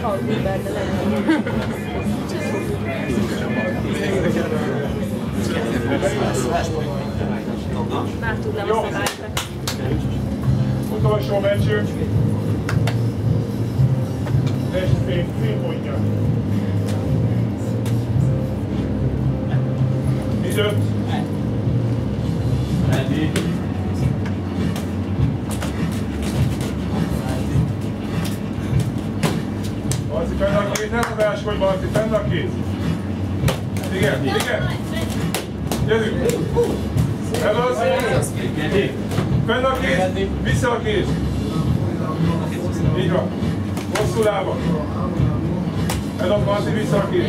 aludni benne lenni. Már tudnám a szabályt. Utolsó meccsünk. Félpontja. Idő. Ready. Marci, fenn a két, ne adáskodj, Marci, fenn a két. Igen, igen. Gyerünk. Elosz. Fenn a két, vissza a két. Így van. Hosszú lába. Elosz, Marci, vissza a két.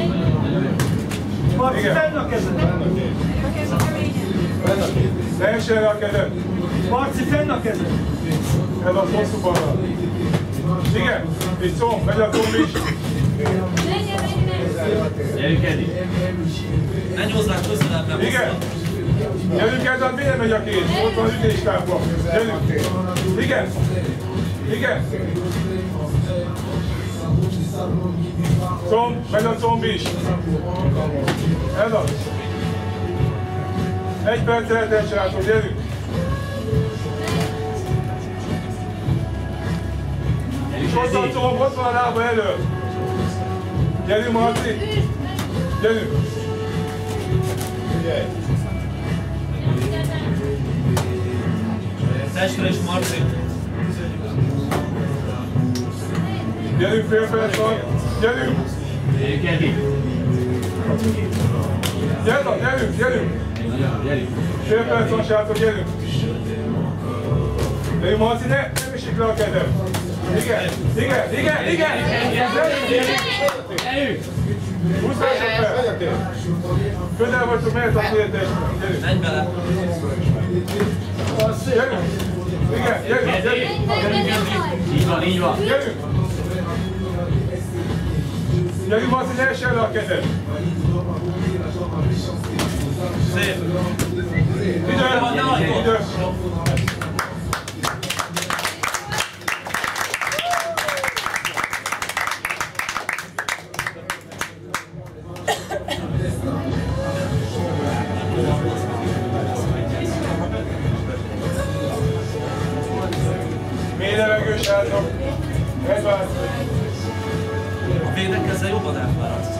Marci, fenn a kezed. Teljesen le a kezed. Marci, fenn a kezed. Elosz, hosszú ballal. Igen, és comb, megy a comb is. Gyerünk, Edi. Ne nyúzz rá közelebb, nem Igen. Gyerünk, Edzad, miért megy a két? Ott van ütéstápla. Gyerünk. Igen. Igen. Comb, megy a comb is. Edzad. 1 perc eltelt, srácok, gyerünk. És ott a comb, ott van a lába elől. Gyerünk, Marci. Gyerünk. Figyelj. Testre és Marci. Gyerünk, fél perc van. Gyerünk. Gyerünk, Edi. Gyerünk, gyerünk. Gyerünk. Fél perc van, srácok, gyerünk. Gyerünk, Marci, ne esik le a kezem. Igen, igen, igen, igen. Gyerünk. 20 másodperc. Közel vagytok, mehet a kérdés. Gyerünk. Menj bele. Gyerünk. Igen, gyerünk, gyerünk. Így van, így van. Gyerünk. Gyerünk, Marci, ne essen le a kezed. Szép. Idő. Idő. Mély levegő, srácok. Edvard. A védekezzel jobban elfáradsz.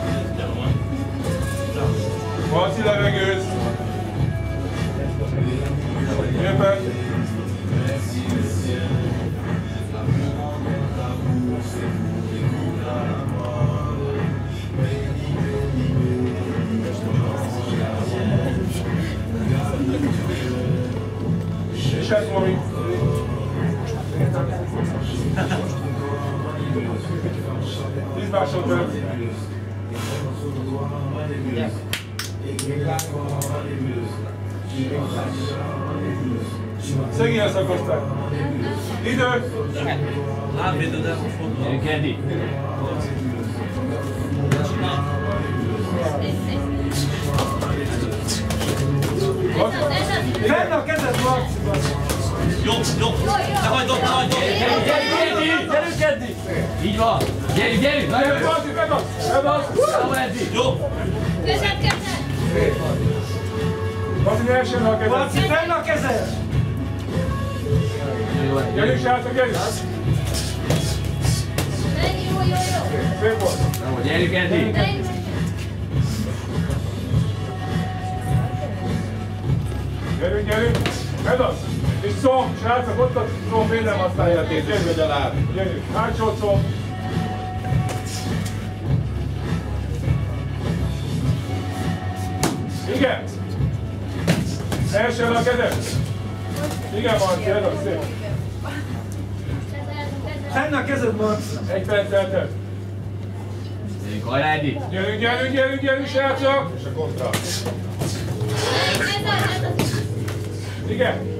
Marci, levegőz. Jöpek. És ez Momi. Tíz másodperc. Szegényen szakozták. Idő! Lábvédő, de fordul. Gyerünk, Edi. Fenn a kezed, Marci. Jobb, jobb. Ne hagyd ott, ne hagyd ott. Gyerünk, Edi. Így van. Gyerünk, gyerünk. Nagyon jó. Marci, bedobsz! Bedobsz! Bravo, Edi. Jobb. Marci, ne essen le a kezed! Marci, fenn a kezed. Gyerünk, srácok, gyerünk! Szép volt! Bravo, gyerünk, Edi. Gyerünk, gyerünk! Bedobsz! És comb, srácok, ott a comb, védelem használja a tét. Gyerünk! Gyerünk! Hátsó comb! Igen! Ne essen le a kezed! Igen, Marci, ez a szép! Fenn a kezed, Marci. 1 perc eltelt! Gyerünk, hajrá, Edi. Gyerünk, gyerünk, gyerünk, gyerünk, srácok! És a kontra! Igen!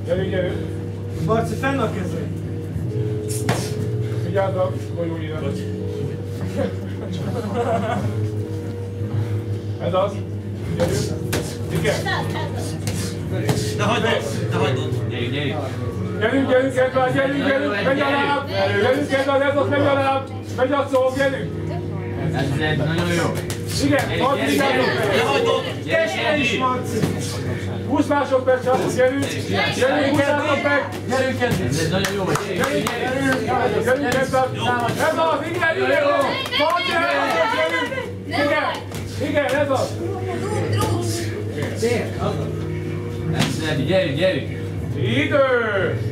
Gyerünk, gyerünk! Marci, fenn a kezed. Vigyázz a golyóira! Ez az! Gyerünk! Igen! Ne hagyd ott, ne hagyd ott. Gyerünk, gyerünk. Gyerünk, Edvard, gyerünk, megy alább! Gyerünk, Edvard, ez ott megy alább! Megy a szó, gyerünk! Ez nagyon jó. Igen, harcigáltok meg! Testre is, Marci! 20 másodperc csak, gyerünk! Gyerünk, húzzátok meg! Gyerünk, ez nagyon jó vagy. Gyerünk, Edvard! Ez az, igen, igen! Marci, gyerünk! Igen, ez az! Gyerünk. Idő!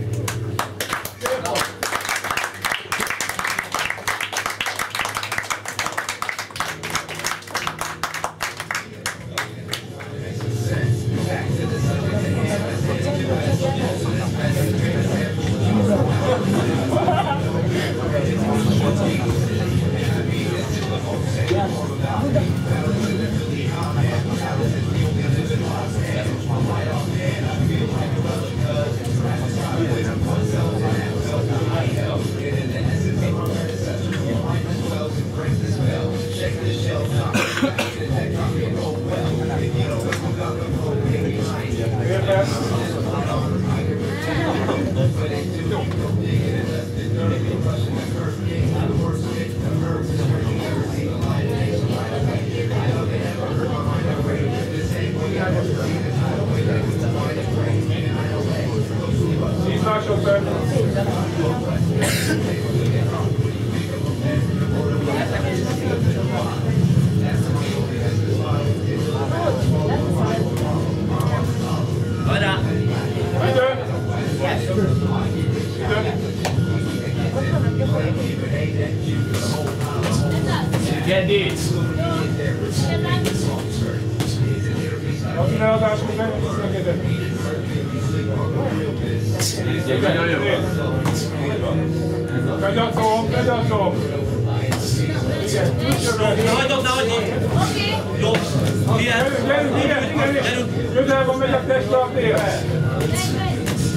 Közelben megy a testre a térre!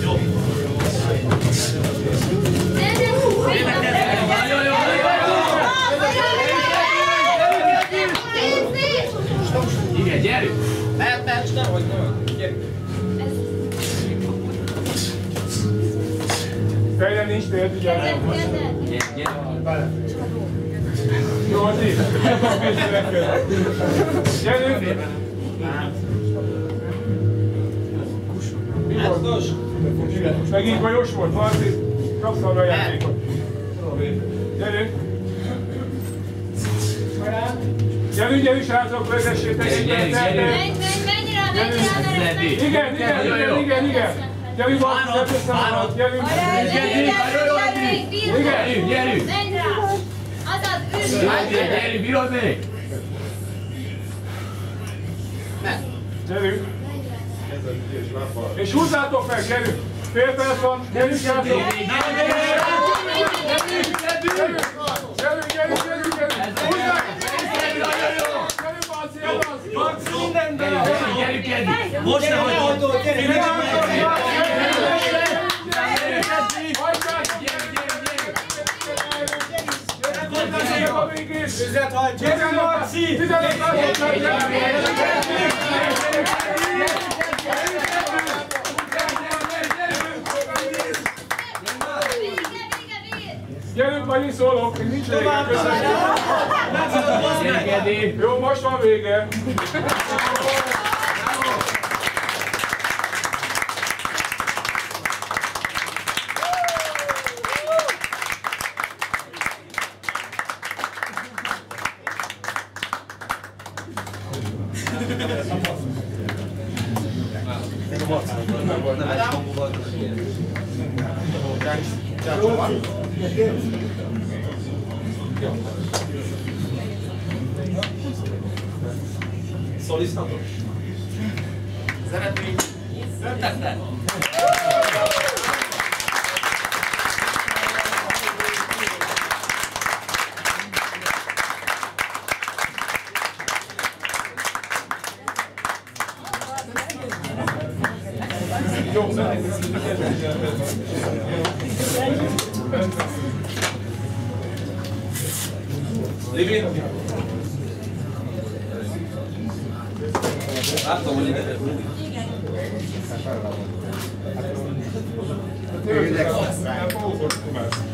Jó! Igen, gyerünk! Mehet, nem vagy, gyerünk! Fejlen nincs tér, figyelj! Gyerünk! Jó, az így! Ez a pénzőekkel! Gyerünk! Megint bajos volt, Marci, kapsz arra a játékot. Gyerünk! Gyerünk, srácok, vezessétek egy percet! Menj rá! Igen! Gyerünk, Marci, összeszállhat, gyerünk! Gyerünk! Menj rá! Azaz, ülj! Gyerünk, bírod még! Gyerünk! És húzzátok meg, gyerünk! Fél perc van, gyerünk, srácok! Gyerünk! Húzzák! Gyerünk, Marci, ez az! Marci, minden darab! Gyerünk, Eddi! Most ne hagyd! Tüzet hajt! Gyerünk, Marci! Gyerünk, majd is szólok, még nincs vége, köszönjük! Gyerünk, Eddi! Jó, most van vége! Szolisztatok? Szeretnénk? Szeretettel? Livi? Láttam, hogy ide. Tényleg, nem fogok, Tomás.